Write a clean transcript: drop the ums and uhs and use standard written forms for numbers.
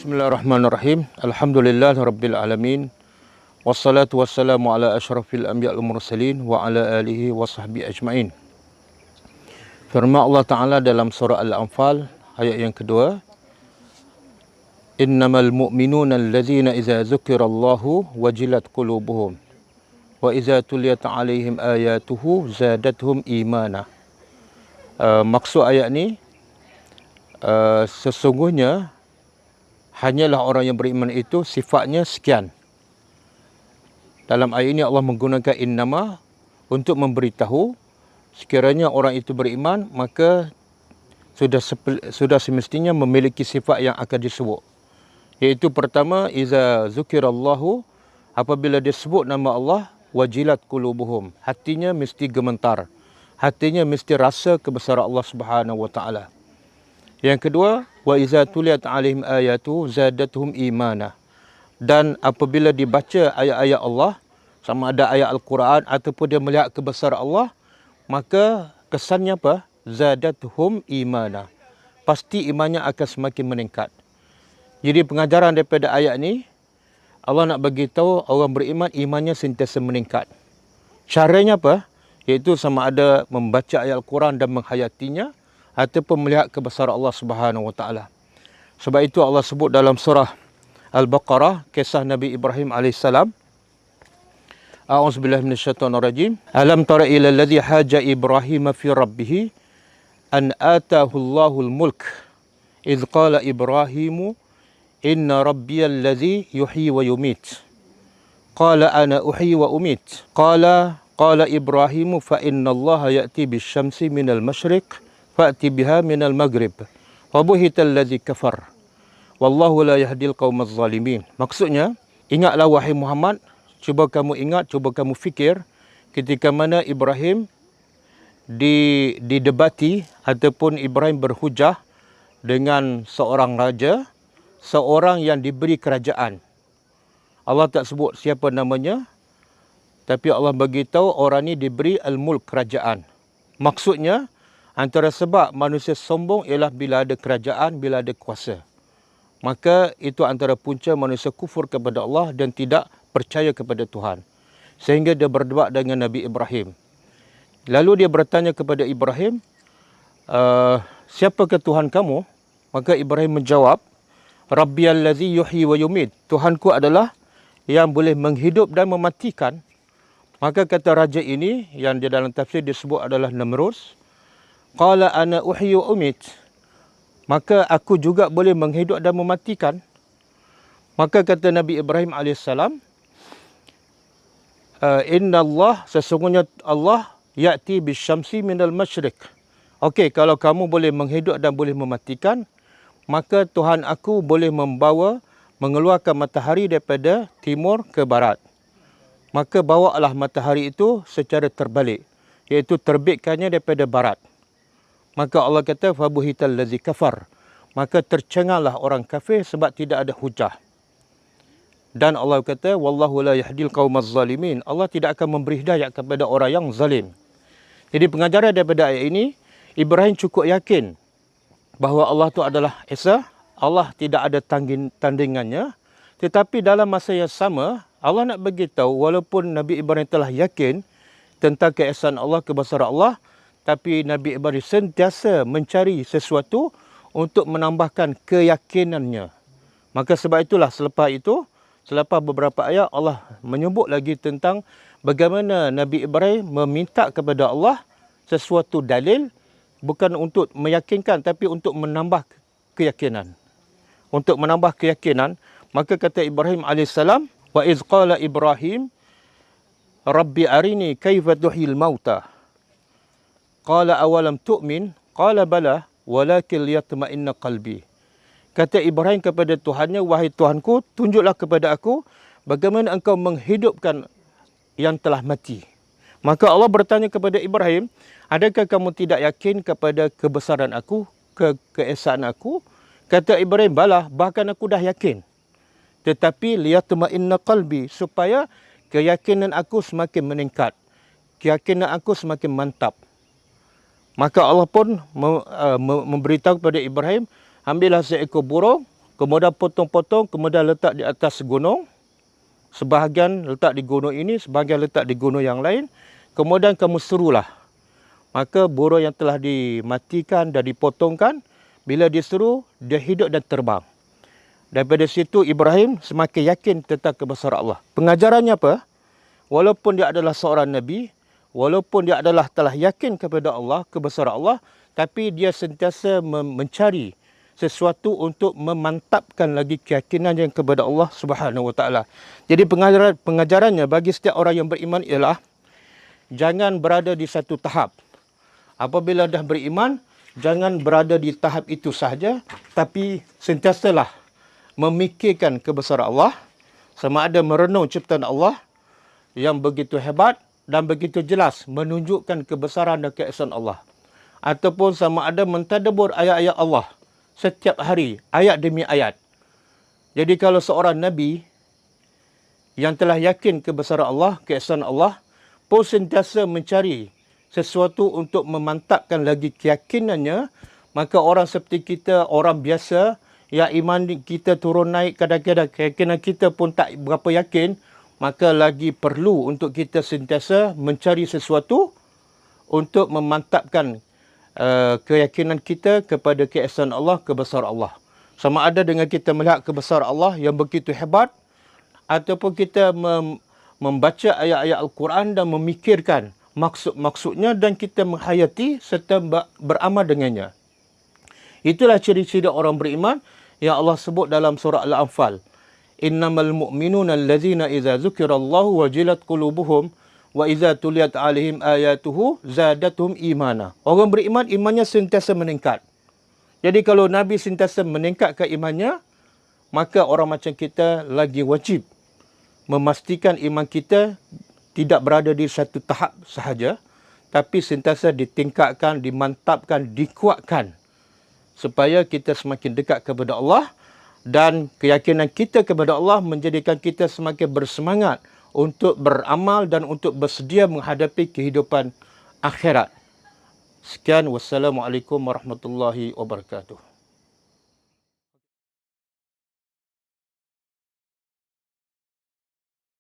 Bismillahirrahmanirrahim. Alhamdulillahirabbil alamin. Wassalatu wassalamu ala asyrafil anbiya'il mursalin wa ala alihi wa sahbihi ajmain. Firman Allah Ta'ala dalam surah Al-Anfal ayat yang kedua. Innamal mu'minuna allazina idza dzukirallahu wajilat qulubuhum wa idza tuliyat 'alaihim ayatuhu zadatuhum imana. Maksud ayat ni sesungguhnya hanyalah orang yang beriman itu sifatnya sekian. Dalam ayat ini Allah menggunakan innama untuk memberitahu sekiranya orang itu beriman, maka sudah semestinya memiliki sifat yang akan disebut. Iaitu pertama, iza zukirallahu, apabila disebut nama Allah, wajilat qulubuhum, hatinya mesti gemetar. Hatinya mesti rasa kebesaran Allah Subhanahu wa taala. Yang kedua, wa iza tuliyat 'alaihim ayatu zadatuhum imana. Dan apabila dibaca ayat-ayat Allah, sama ada ayat Al-Quran ataupun dia melihat kebesaran Allah, maka kesannya apa? Zadatuhum imana. Pasti imannya akan semakin meningkat. Jadi pengajaran daripada ayat ni, Allah nak bagi tahu orang beriman imannya sentiasa meningkat. Caranya apa? Iaitu sama ada membaca ayat Al-Quran dan menghayatinya, ataupun melihat kebesaran Allah Subhanahu wa taala. Sebab itu Allah sebut dalam surah Al-Baqarah kisah Nabi Ibrahim alaihissalam. A'udzubillahi minasyaitonirrajim. Alam tara ila alladhi haja Ibrahim fi rabbih an atahu Allahul mulk idh qala Ibrahimu inna rabbiyal ladzi yuhyi wa yumit. Qala ana uhyi wa umit. Qala Ibrahimu fa inna Allaha ya'ti bisyamsi minal masyriq fa'ti biha minal maghrib wa buhital ladzi kafar wallahu la yahdil qaumaz zalimin. Maksudnya, ingatlah wahai Muhammad, cuba kamu ingat, cuba kamu fikir ketika mana Ibrahim didebati ataupun Ibrahim berhujah dengan seorang raja, seorang yang diberi kerajaan. Allah tak sebut siapa namanya, tapi Allah bagi tahu orang ni diberi al-mulk, kerajaan. Maksudnya, antara sebab manusia sombong ialah bila ada kerajaan, bila ada kuasa. Maka itu antara punca manusia kufur kepada Allah dan tidak percaya kepada Tuhan. Sehingga dia berdebat dengan Nabi Ibrahim. Lalu dia bertanya kepada Ibrahim, siapakah Tuhan kamu? Maka Ibrahim menjawab, Rabbiyal ladzi yuhyi wa yumit. Tuhanku adalah yang boleh menghidup dan mematikan. Maka kata raja ini, yang di dalam tafsir disebut adalah Namrus, Qala ana uhyi wa umit. Maka aku juga boleh menghidup dan mematikan. Maka kata Nabi Ibrahim AS, Inna Allah, sesungguhnya Allah, ya'ti bisyamsi minal masyriq. Okey, kalau kamu boleh menghidup dan boleh mematikan, maka Tuhan aku boleh mengeluarkan matahari daripada timur ke barat. Maka bawalah matahari itu secara terbalik, iaitu terbitkannya daripada barat. Maka Allah kata, fabuhital ladzi kafar. Maka tercenganglah orang kafir sebab tidak ada hujah. Dan Allah kata, wallahu la yahdil qaumaz zalimin. Allah tidak akan memberi hidayah kepada orang yang zalim. Jadi pengajaran daripada ayat ini, Ibrahim cukup yakin bahawa Allah itu adalah Esa. Allah tidak ada tandingannya. Tetapi dalam masa yang sama, Allah nak bagi tahu walaupun Nabi Ibrahim telah yakin tentang keesaan Allah, kebesaran Allah, tapi Nabi Ibrahim sentiasa mencari sesuatu untuk menambahkan keyakinannya. Maka sebab itulah selepas beberapa ayat Allah menyebut lagi tentang bagaimana Nabi Ibrahim meminta kepada Allah sesuatu dalil, bukan untuk meyakinkan tapi untuk menambah keyakinan. Untuk menambah keyakinan, maka kata Ibrahim AS, wa iz qala Ibrahim Rabbi arini kaifa tuhyil mauta. Qala awalam tu'min? Qala bala, walakin liyatma'inna qalbi. Kata Ibrahim kepada Tuhannya, wahai Tuhanku, tunjuklah kepada aku bagaimana engkau menghidupkan yang telah mati. Maka Allah bertanya kepada Ibrahim, adakah kamu tidak yakin kepada kebesaran aku, keesaan aku? Kata Ibrahim, bala, bahkan aku dah yakin. Tetapi liyatma'inna qalbi, supaya keyakinan aku semakin meningkat. Keyakinan aku semakin mantap. Maka Allah pun memberitahu kepada Ibrahim, ambillah seekor burung, kemudian potong-potong, kemudian letak di atas gunung. Sebahagian letak di gunung ini, sebahagian letak di gunung yang lain. Kemudian kamu serulah. Maka burung yang telah dimatikan dan dipotongkan, bila diseru, dia hidup dan terbang. Daripada situ Ibrahim semakin yakin tentang kebesaran Allah. Pengajarannya apa? Walaupun dia adalah seorang Nabi, walaupun dia adalah telah yakin kepada Allah, kebesaran Allah, tapi dia sentiasa mencari sesuatu untuk memantapkan lagi keyakinannya kepada Allah Subhanahu Wa Taala. Jadi pengajarannya bagi setiap orang yang beriman ialah jangan berada di satu tahap. Apabila dah beriman, jangan berada di tahap itu sahaja, tapi sentiasalah memikirkan kebesaran Allah, sama ada merenung ciptaan Allah yang begitu hebat dan begitu jelas menunjukkan kebesaran dan keesaan Allah. Ataupun sama ada mentadabbur ayat-ayat Allah setiap hari, ayat demi ayat. Jadi kalau seorang Nabi yang telah yakin kebesaran Allah, keesaan Allah, pun sentiasa mencari sesuatu untuk memantapkan lagi keyakinannya, maka orang seperti kita, orang biasa, yang iman kita turun naik kadang-kadang, keyakinan kita pun tak berapa yakin, maka lagi perlu untuk kita sentiasa mencari sesuatu untuk memantapkan keyakinan kita kepada keesaan Allah, kebesaran Allah. Sama ada dengan kita melihat kebesaran Allah yang begitu hebat, ataupun kita membaca ayat-ayat Al-Quran dan memikirkan maksud-maksudnya dan kita menghayati serta beramal dengannya. Itulah ciri-ciri orang beriman yang Allah sebut dalam surah Al-Anfal. Innamal mu'minuna allazina idza dzukirallahu wajilat qulubuhum wa idza tuliyat 'alaihim ayatuhu zadatuhum imana. Orang beriman imannya sentiasa meningkat. Jadi kalau Nabi sentiasa meningkatkan imannya, maka orang macam kita lagi wajib memastikan iman kita tidak berada di satu tahap sahaja, tapi sentiasa ditingkatkan, dimantapkan, dikuatkan supaya kita semakin dekat kepada Allah dan keyakinan kita kepada Allah menjadikan kita semakin bersemangat untuk beramal dan untuk bersedia menghadapi kehidupan akhirat. Sekian, wassalamualaikum warahmatullahi wabarakatuh.